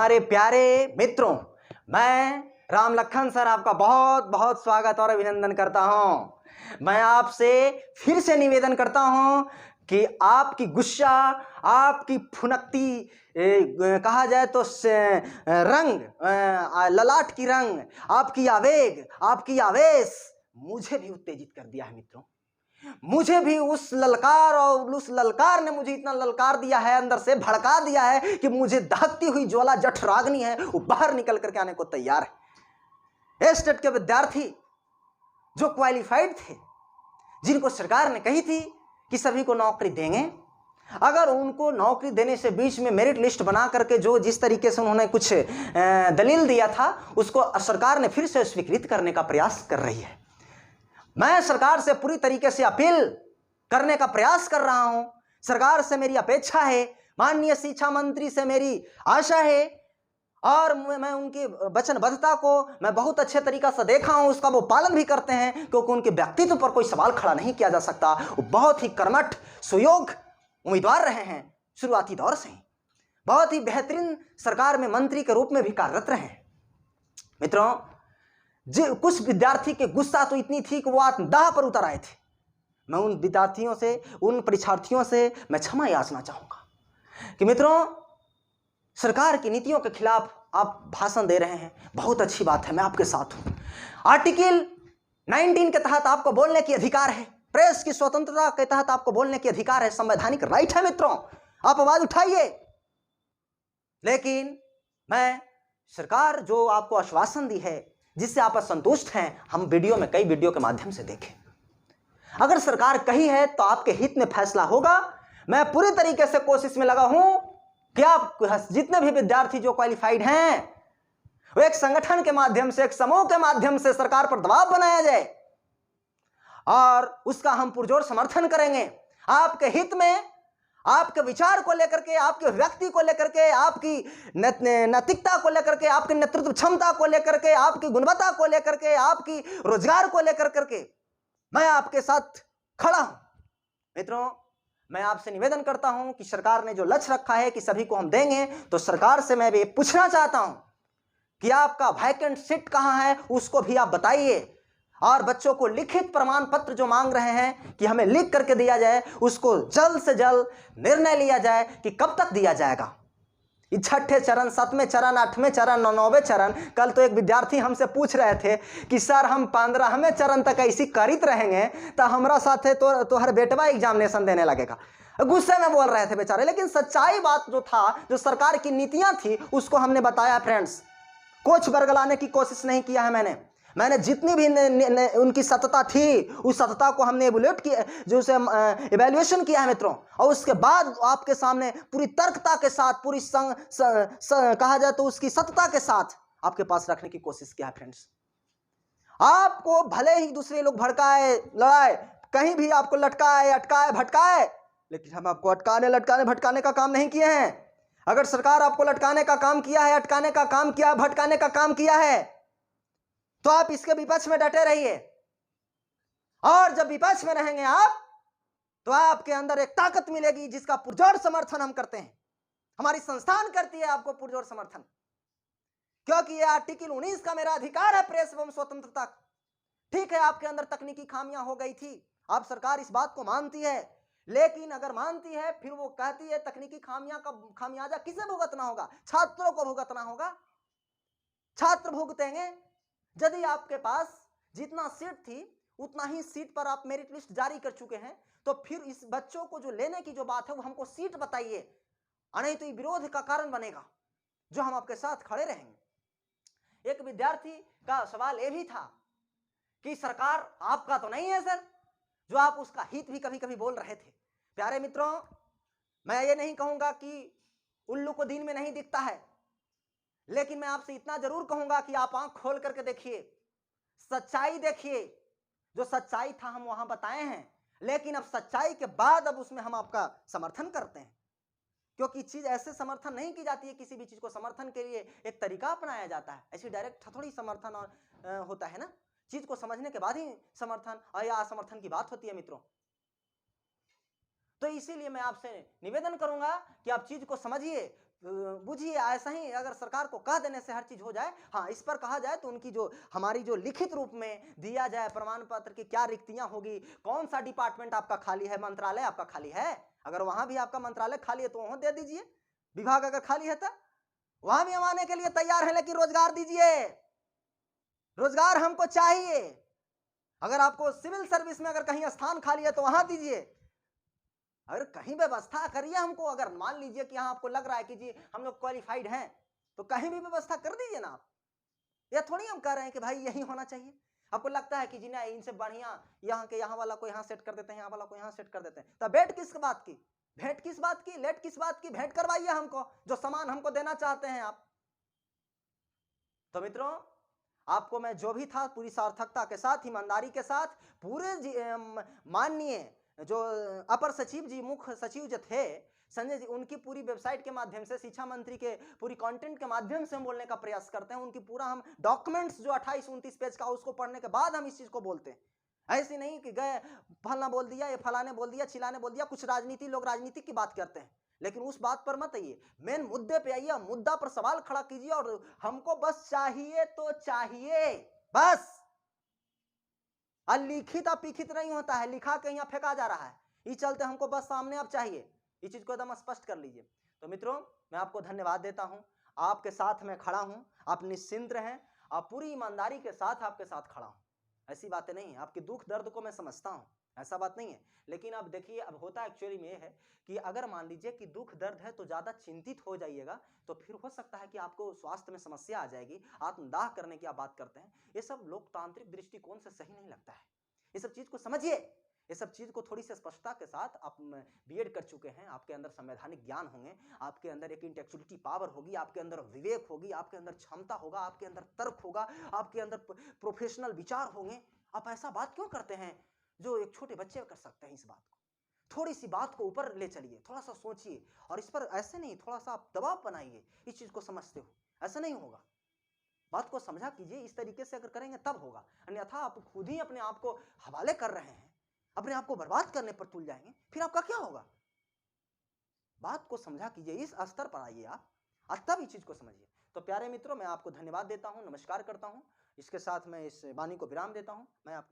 हमारे प्यारे मित्रों, मैं राम लखन सर आपका बहुत बहुत स्वागत और अभिनंदन करता हूं। मैं आपसे फिर से निवेदन करता हूं कि आपकी गुस्सा, आपकी फुनकती कहा जाए तो रंग, ललाट की रंग, आपकी आवेग, आपकी आवेश मुझे भी उत्तेजित कर दिया है मित्रों। मुझे भी उस ललकार और उस ललकार ने मुझे इतना ललकार दिया है, अंदर से भड़का दिया है कि मुझे दहकती हुई ज्वाला जठराग्नि है वो बाहर निकल करके आने को तैयार है। एस्टेट के विद्यार्थी जो क्वालिफाइड थे, जिनको सरकार ने कही थी कि सभी को नौकरी देंगे, अगर उनको नौकरी देने से बीच में मेरिट लिस्ट बना करके जो जिस तरीके से उन्होंने कुछ दलील दिया था, उसको सरकार ने फिर से स्वीकृत करने का प्रयास कर रही है। मैं सरकार से पूरी तरीके से अपील करने का प्रयास कर रहा हूं। सरकार से मेरी अपेक्षा है, माननीय शिक्षा मंत्री से मेरी आशा है, और मैं उनकी वचनबद्धता को मैं बहुत अच्छे तरीका से देखा हूं, उसका वो पालन भी करते हैं, क्योंकि उनके व्यक्तित्व पर कोई सवाल खड़ा नहीं किया जा सकता। वो बहुत ही कर्मठ सुयोग्य उम्मीदवार रहे हैं, शुरुआती दौर से ही बहुत ही बेहतरीन सरकार में मंत्री के रूप में भी कार्यरत रहे हैं। मित्रों, कुछ विद्यार्थी के गुस्सा तो इतनी थी कि वो आत्मदाह पर उतर आए थे। मैं उन विद्यार्थियों से, उन परीक्षार्थियों से मैं क्षमा याचना चाहूंगा कि मित्रों, सरकार की नीतियों के खिलाफ आप भाषण दे रहे हैं, बहुत अच्छी बात है, मैं आपके साथ हूं। आर्टिकल 19 के तहत आपको बोलने की अधिकार है, प्रेस की स्वतंत्रता के तहत आपको बोलने की अधिकार है, संवैधानिक राइट है मित्रों, आप आवाज उठाइए। लेकिन मैं सरकार जो आपको आश्वासन दी है, जिससे आप असंतुष्ट हैं, हम वीडियो में कई वीडियो के माध्यम से देखें। अगर सरकार कही है तो आपके हित में फैसला होगा। मैं पूरी तरीके से कोशिश में लगा हूं कि आप जितने भी विद्यार्थी जो क्वालिफाइड हैं, वो एक संगठन के माध्यम से, एक समूह के माध्यम से सरकार पर दबाव बनाया जाए और उसका हम पुरजोर समर्थन करेंगे। आपके हित में, आपके विचार को लेकर के, आपके व्यक्ति को लेकर के, आपकी नैतिकता को लेकर के, आपकी नेतृत्व क्षमता को लेकर के, आपकी गुणवत्ता को लेकर के, आपकी रोजगार को लेकर करके मैं आपके साथ खड़ा हूं। मित्रों, मैं आपसे निवेदन करता हूं कि सरकार ने जो लक्ष्य रखा है कि सभी को हम देंगे, तो सरकार से मैं भी पूछना चाहता हूं कि आपका वैकेंट सीट कहां है, उसको भी आप बताइए। और बच्चों को लिखित प्रमाण पत्र जो मांग रहे हैं कि हमें लिख करके दिया जाए, उसको जल्द से जल्द निर्णय लिया जाए कि कब तक दिया जाएगा। 6ठे चरण, 7वें चरण, 8वें चरण, 9वें चरण। कल तो एक विद्यार्थी हमसे पूछ रहे थे कि सर हम 15वें चरण तक ऐसी करित रहेंगे तो हमारा साथ है तो हर बेटवा एग्जामिनेशन देने लगेगा। गुस्से में बोल रहे थे बेचारे, लेकिन सच्चाई बात जो था, जो सरकार की नीतियां थी, उसको हमने बताया। फ्रेंड्स, कुछ बरगलाने की कोशिश नहीं किया है। मैंने जितनी भी उनकी सतता थी, उस सतता को हमने एवोल्यूट किया, जो उसे इवैल्यूएशन किया है मित्रों, और उसके बाद आपके सामने पूरी तर्कता के साथ, पूरी कहा जाए तो उसकी सतता के साथ आपके पास रखने की कोशिश किया है। फ्रेंड्स, आपको भले ही दूसरे लोग भड़काए, लड़ाए, कहीं भी आपको लटकाए, अटकाए, भटकाए, लेकिन हम आपको अटकाने, लटकाने, भटकाने का काम नहीं किए हैं। अगर सरकार आपको लटकाने का काम किया है, अटकाने का काम किया है, भटकाने का काम किया है, तो आप इसके विपक्ष में डटे रहिए। और जब विपक्ष में रहेंगे आप, तो आपके अंदर एक ताकत मिलेगी जिसका पुरजोर समर्थन हम करते हैं। हमारी संस्थान करती है आपको पुरजोर समर्थन, क्योंकि यह आर्टिकल 19 का मेरा अधिकार है, प्रेस एवं स्वतंत्रता। ठीक है, आपके अंदर तकनीकी खामियां हो गई थी, आप सरकार इस बात को मानती है, लेकिन अगर मानती है फिर वो कहती है तकनीकी खामियां का खामियाजा किसे भुगतना होगा? छात्रों को भुगतना होगा। छात्र भुगतेंगे। यदि आपके पास जितना सीट थी उतना ही सीट पर आप मेरिट लिस्ट जारी कर चुके हैं, तो फिर इस बच्चों को जो लेने की जो बात है वो हमको सीट बताइए, नहीं तो ये विरोध का कारण बनेगा, जो हम आपके साथ खड़े रहेंगे। एक विद्यार्थी का सवाल यह भी था कि सरकार आपका तो नहीं है सर, जो आप उसका हित भी कभी कभी बोल रहे थे। प्यारे मित्रों, मैं ये नहीं कहूंगा कि उल्लू को दिन में नहीं दिखता है, लेकिन मैं आपसे इतना जरूर कहूंगा कि आप आंख खोल करके देखिए, सच्चाई देखिए। जो सच्चाई था हम वहां बताए हैं, लेकिन अब सच्चाई के बाद अब उसमें हम आपका समर्थन करते हैं, क्योंकि चीज ऐसे समर्थन नहीं की जाती है। किसी भी चीज को समर्थन के लिए एक तरीका अपनाया जाता है, ऐसी डायरेक्ट थोड़ी समर्थन और होता है ना। चीज को समझने के बाद ही समर्थन और या असमर्थन की बात होती है मित्रों। तो इसीलिए मैं आपसे निवेदन करूंगा कि आप चीज को समझिए, बुझिए ऐसा ही अगर सरकार को कह देने से हर चीज हो जाए, हाँ इस पर कहा जाए तो उनकी जो हमारी जो लिखित रूप में दिया जाए प्रमाण पत्र की क्या रिक्तियां होगी, कौन सा डिपार्टमेंट आपका खाली है, मंत्रालय आपका खाली है, अगर वहां भी आपका मंत्रालय खाली है तो वहां दे दीजिए। विभाग अगर खाली है तो वहां भी हम आने के लिए तैयार है, लेकिन रोजगार दीजिए, रोजगार हमको चाहिए। अगर आपको सिविल सर्विस में अगर कहीं स्थान खाली है तो वहां दीजिए, अगर कहीं व्यवस्था करिए हमको। अगर मान लीजिए कि हाँ आपको लग रहा है कि जी हम लोग क्वालिफाइड हैं तो कहीं भी व्यवस्था कर दीजिए ना आप। यह थोड़ी हम कह रहे हैं कि भाई यही होना चाहिए। आपको लगता है कि जी नहीं इनसे बढ़िया यहाँ के यहाँ वाला को यहाँ सेट कर देते हैं, यहाँ वाला को यहाँ सेट कर देते हैं, तब भेंट किस बात की, भेंट किस बात की, लेट किस बात की, भेंट करवाइए हमको जो सामान हमको देना चाहते हैं आप। तो मित्रों आपको मैं जो भी था पूरी सार्थकता के साथ, ईमानदारी के साथ, पूरे माननीय जो अपर सचिव जी, मुख्य सचिव जो थे संजय जी, उनकी पूरी वेबसाइट के माध्यम से, शिक्षा मंत्री के पूरी कंटेंट के माध्यम से हम बोलने का प्रयास करते हैं। उनकी पूरा हम डॉक्यूमेंट्स जो 28-29 पेज का उसको पढ़ने के बाद हम इस चीज को बोलते हैं। ऐसे नहीं कि गए फलना बोल दिया, ये फलाने बोल दिया, चिलाने बोल दिया। कुछ राजनीति लोग राजनीति की बात करते हैं, लेकिन उस बात पर मत आइए, मेन मुद्दे पे आइए, मुद्दा पर सवाल खड़ा कीजिए। और हमको बस चाहिए तो चाहिए, बस अलिखित अपिखित नहीं होता है, लिखा के यहाँ फेंका जा रहा है। इस चलते हमको बस सामने अब चाहिए, इस चीज को एकदम स्पष्ट कर लीजिए। तो मित्रों मैं आपको धन्यवाद देता हूं, आपके साथ मैं खड़ा हूं, आप निश्चिंत रहें, आप पूरी ईमानदारी के साथ आपके साथ खड़ा हूं। ऐसी बातें नहीं है, आपके दुख दर्द को मैं समझता हूं, ऐसा बात नहीं है। लेकिन अब देखिए, अब होता एक्चुअली में ये है कि अगर मान लीजिए कि दुख दर्द है तो ज्यादा चिंतित हो जाइएगा तो फिर हो सकता है कि आपको स्वास्थ्य में समस्या आ जाएगी। आत्मदाह करने की आप बात करते हैं, ये सब लोकतांत्रिक दृष्टिकोण से सही नहीं लगता है। ये सब चीज को समझिए, ये सब चीज को थोड़ी सी स्पष्टता के साथ, आप बीएड कर चुके हैं, आपके अंदर संवैधानिक ज्ञान होंगे, आपके अंदर एक इंटेलेक्चुअलिटी पावर होगी, आपके अंदर विवेक होगी, आपके अंदर क्षमता होगा, आपके अंदर तर्क होगा, आपके अंदर प्रोफेशनल विचार होंगे। आप ऐसा बात क्यों करते हैं जो एक छोटे बच्चे कर सकते हैं? इस बात को, थोड़ी सी बात को ऊपर ले चलिए, थोड़ा सा सोचिए, और इस पर ऐसे नहीं थोड़ा सा आप दबाव बनाइए, इस चीज को समझते हो, ऐसा नहीं होगा। बात को समझा कीजिए, इस तरीके से अगर करेंगे तब होगा, अन्यथा आप खुद ही अपने आप को हवाले कर रहे हैं, अपने आप को बर्बाद करने पर तुल जाएंगे, फिर आपका क्या होगा? बात को समझा कीजिए, इस स्तर पर आइए आप, और तब इस चीज को समझिए। तो प्यारे मित्रों मैं आपको धन्यवाद देता हूं, नमस्कार करता हूं, इसके साथ मैं इस वाणी को विराम देता हूं। मैं आप